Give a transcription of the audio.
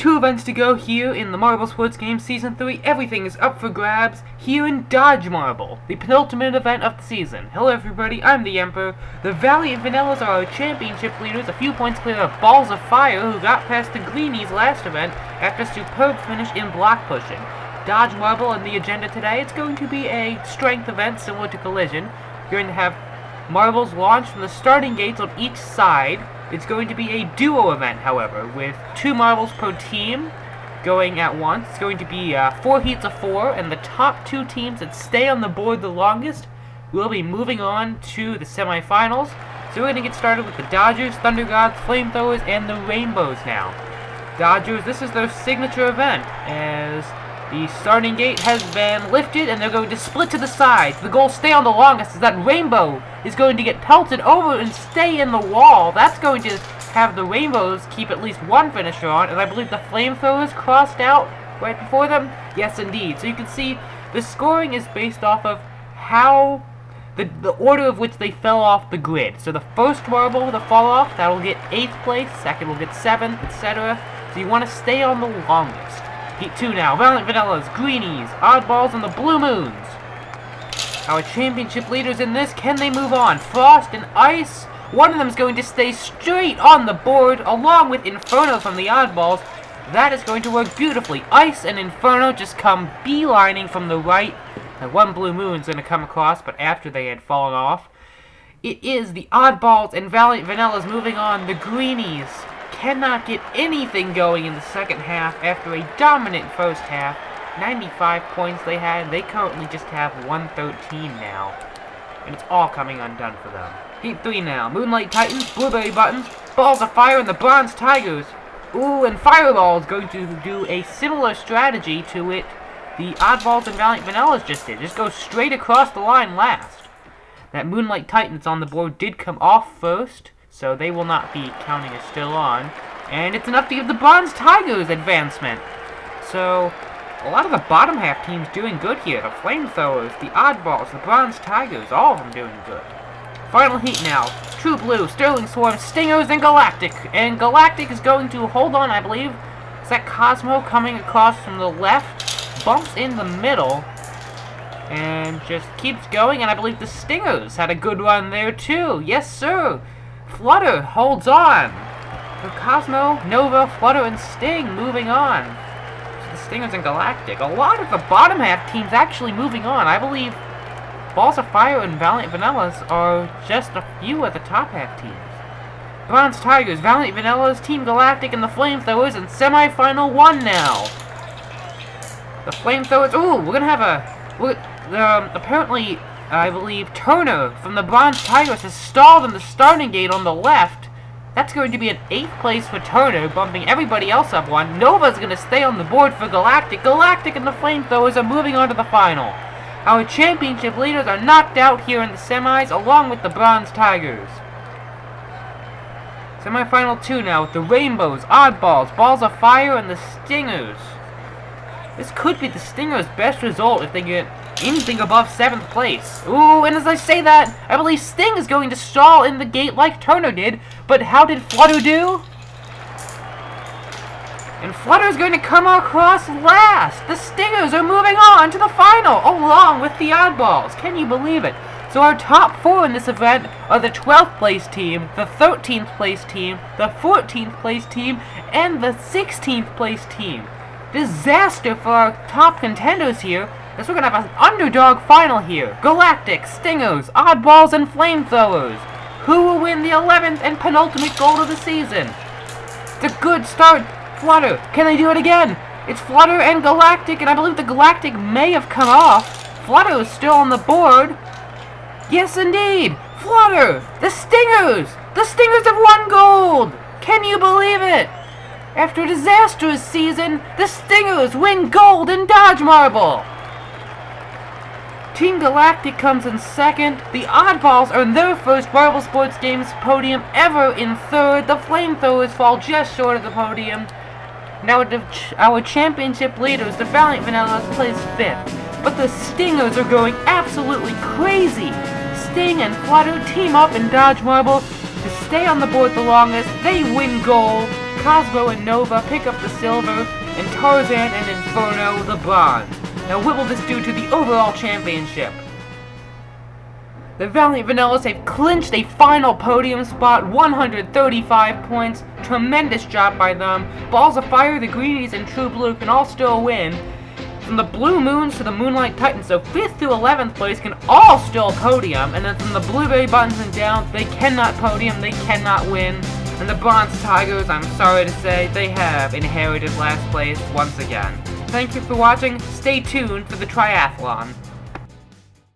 2 events to go here in the Marble Sports Games Season 3. Everything is up for grabs here in Dodgemarble, the penultimate event of the season. Hello everybody, I'm the Emperor. The Valiant Vanillas are our championship leaders, a few points clear of Balls of Fire, who got past the Greenies last event after a superb finish in block pushing. Dodgemarble on the agenda today. It's going to be a strength event similar to Collision. You're going to have marbles launched from the starting gates on each side. It's going to be a duo event, however, with 2 marbles per team going at once. It's going to be 4 heats of 4, and the top 2 teams that stay on the board the longest will be moving on to the semifinals. So we're going to get started with the Dodgers, Thunder Gods, Flamethrowers, and the Rainbows now. Dodgers, this is their signature event, as the starting gate has been lifted, and they're going to split to the sides. The goal stay on the longest is that Rainbow is going to get pelted over and stay in the wall. That's going to have the Rainbows keep at least one finisher on, and I believe the Flamethrowers crossed out right before them. Yes, indeed. So you can see the scoring is based off of how the order of which they fell off the grid. So the first marble to fall off, that will get 8th place, second will get 7th, etc. So you want to stay on the longest. Heat 2 now. Valiant Vanillas, Greenies, Oddballs, and the Blue Moons. Our championship leaders in this, can they move on? Frost and Ice. One of them is going to stay straight on the board, along with Inferno from the Oddballs. That is going to work beautifully. Ice and Inferno just come beelining from the right. And one Blue Moon's going to come across, but after they had fallen off. It is the Oddballs and Valiant Vanillas moving on. The Greenies cannot get anything going in the second half after a dominant first half. 95 points they had. They currently just have 113 now. And it's all coming undone for them. Heat 3 now. Moonlight Titans, Blueberry Buttons, Balls of Fire, and the Bronze Tigers. Ooh, and Fireball is going to do a similar strategy to it the Oddballs and Valiant Vanillas just did. Just go straight across the line last. That Moonlight Titans on the board did come off first, so they will not be counting as still on. And it's enough to give the Bronze Tigers advancement. So a lot of the bottom half teams doing good here. The Flamethrowers, the Oddballs, the Bronze Tigers, all of them doing good. Final heat now. True Blue, Sterling Swarm, Stingers, and Galactic. And Galactic is going to hold on, I believe. Is that Cosmo coming across from the left? Bumps in the middle. And just keeps going. And I believe the Stingers had a good run there too. Yes, sir. Flutter holds on. So Cosmo, Nova, Flutter, and Sting moving on. So the Stingers and Galactic. A lot of the bottom half teams actually moving on. I believe Balls of Fire and Valiant Vanillas are just a few of the top half teams. Bronze Tigers, Valiant Vanillas, Team Galactic, and the Flamethrowers in semifinal 1 now. The Flamethrowers. Ooh, we're gonna have a. Apparently, I believe Turner from the Bronze Tigers has stalled in the starting gate on the left. That's going to be an 8th place for Turner, bumping everybody else up 1. Nova's going to stay on the board for Galactic. Galactic and the Flamethrowers are moving on to the final. Our championship leaders are knocked out here in the semis, along with the Bronze Tigers. Semifinal 2 now, with the Rainbows, Oddballs, Balls of Fire, and the Stingers. This could be the Stingers' best result if they get anything above 7th place. Ooh, and as I say that, I believe Sting is going to stall in the gate like Turner did, but how did Flutter do? And Flutter is going to come across last. The Stingers are moving on to the final, along with the Oddballs. Can you believe it? So our top 4 in this event are the 12th place team, the 13th place team, the 14th place team, and the 16th place team. Disaster for our top contenders here, as we're going to have an underdog final here. Galactic, Stingers, Oddballs, and Flamethrowers. Who will win the 11th and penultimate goal of the season? It's a good start. Flutter, can they do it again? It's Flutter and Galactic, and I believe the Galactic may have come off. Flutter is still on the board. Yes, indeed. Flutter, the Stingers. The Stingers have won gold. Can you believe it? After a disastrous season, the Stingers win gold in Dodgemarble. Team Galactic comes in 2nd. The Oddballs earn their first Marble Sports Games podium ever in 3rd. The Flamethrowers fall just short of the podium. Now our championship leaders, the Valiant Vanillas, place 5th. But the Stingers are going absolutely crazy. Sting and Flutter team up in Dodgemarble to stay on the board the longest. They win gold. Cosmo and Nova pick up the silver, and Tarzan and Inferno the bronze. Now what will this do to the overall championship? The Valiant Vanillas have clinched a final podium spot, 135 points. Tremendous job by them. Balls of Fire, the Greenies, and True Blue can all still win. From the Blue Moons to the Moonlight Titans, so 5th through 11th place can all still podium. And then from the Blueberry Buttons and down, they cannot podium, they cannot win. And the Bronze Tigers, I'm sorry to say, they have inherited last place once again. Thank you for watching. Stay tuned for the triathlon.